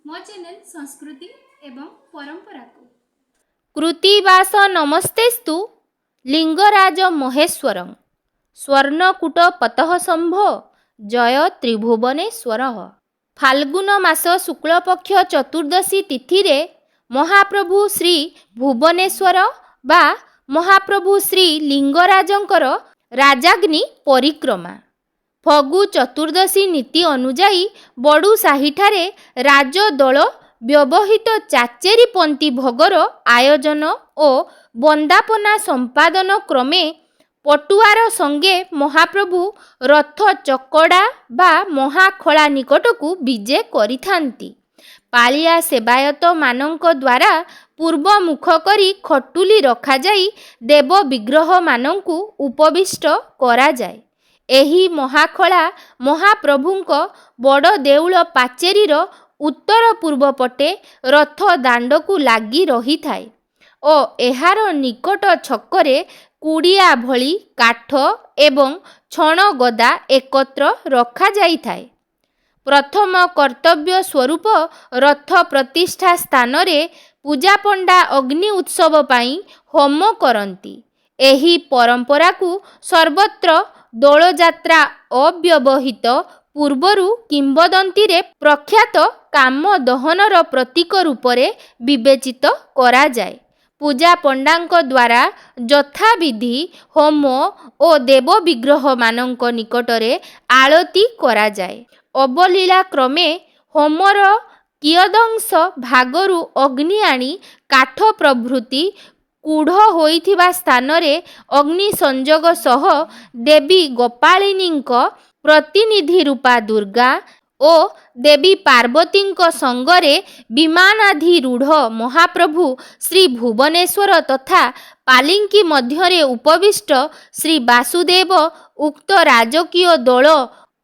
मो चैनल संस्कृति एवं परंपरा को कृतिवास नमस्तेस्तु लिंगराज महेश्वरं स्वर्णकूट पतः शंभो जय त्रिभुवनेश्वर। फाल्गुन मास शुक्लपक्ष चतुर्दशी तिथि रे महाप्रभु श्री भुवनेश्वर बा महाप्रभु श्री लिंगराजंकर राजाग्नि परिक्रमा। फगु चतुर्दशी नीति अनुजाई बड़ू साहिठारे राजदल व्यवहित चाचेरी पंथी भोगर आयोजन और बंदापना संपादन क्रमे पटुआर संगे महाप्रभु रथ चकड़ा बा महाखला निकट को विजे करिथांती। पालिया सेवायत मानंक द्वारा पूर्व मुख करी खटुली रखा जाई देव विग्रह मानंकु उपविष्ट करा जाए। एही महाखला महाप्रभुंक बड़ देउल पाचेरीर उत्तर पूर्व पटे रथ दांड को लागी रही थाए ओ एहार निकट छकरे कुड़िया भली काठ एवं छण गदा एकत्र रखा जाई थाए। प्रथम कर्तव्य स्वरूप रथ प्रतिष्ठा स्थान रे पूजा पंडा अग्नि उत्सव पाई होम करंती। एही परंपरा को सर्वत्र दोल जात्रा अव्यवहित पूर्वरु किंबदंती रे प्रख्यात काम दहनर प्रतीक रूपरे विवेचित करा जाए। पूजा पंडांक द्वारा यथाविधि होम और देव विग्रह मानंक निकटरे आळती करा जाए। अवलीला क्रमे होमर कियदंश भागरु अग्नि आनी काठ प्रभृति कूढ़ होइथिबा स्थान रे अग्नि संजोग सह देवी गोपालिनींक प्रतिनिधि रूपा दुर्गा ओ देवी पार्वतींक संगरे विमानाधिरूढ़ महाप्रभु श्री भुवनेश्वर तथा पालिंकी मध्यरे उपविष्ट श्री वासुदेव उक्त राजकीय दल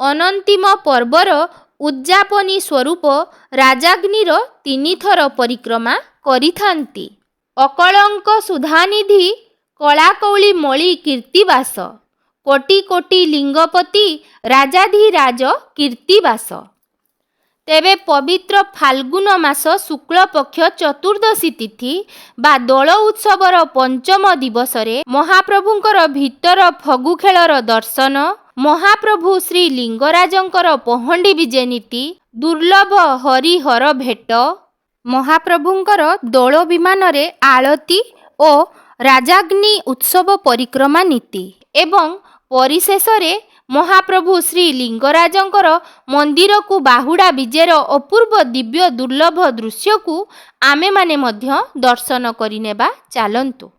अनंतिम पर्वर उद्यापनी स्वरूप राजाग्निर 3 थर परिक्रमा करिथांती। अकलंक सुधानिधि कलाकौली मणि कीर्तिवास कोटि कोटि लिंगपति राजाधिराज कीर्तिवास। तेबे पवित्र फाल्गुन मास शुक्ल पक्ष चतुर्दशी तिथि बा दोल उत्सवर पंचम दिवस रे महाप्रभुंकर भीतर फगु खेलर दर्शन महाप्रभु श्री लिंगराजंकर पहंडी विजे नीति दुर्लभ हरिहर भेट महाप्रभुंकर दोल विमान रे आळती ओ राजाग्नि उत्सव परिक्रमा नीति एवं परिशेष रे महाप्रभु श्री लिंगराजंकर मंदिर को बाहुड़ा विजेर अपूर्व दिव्य दुर्लभ दृश्य को आमे माने मध्य दर्शन करिनेबा चालंतु।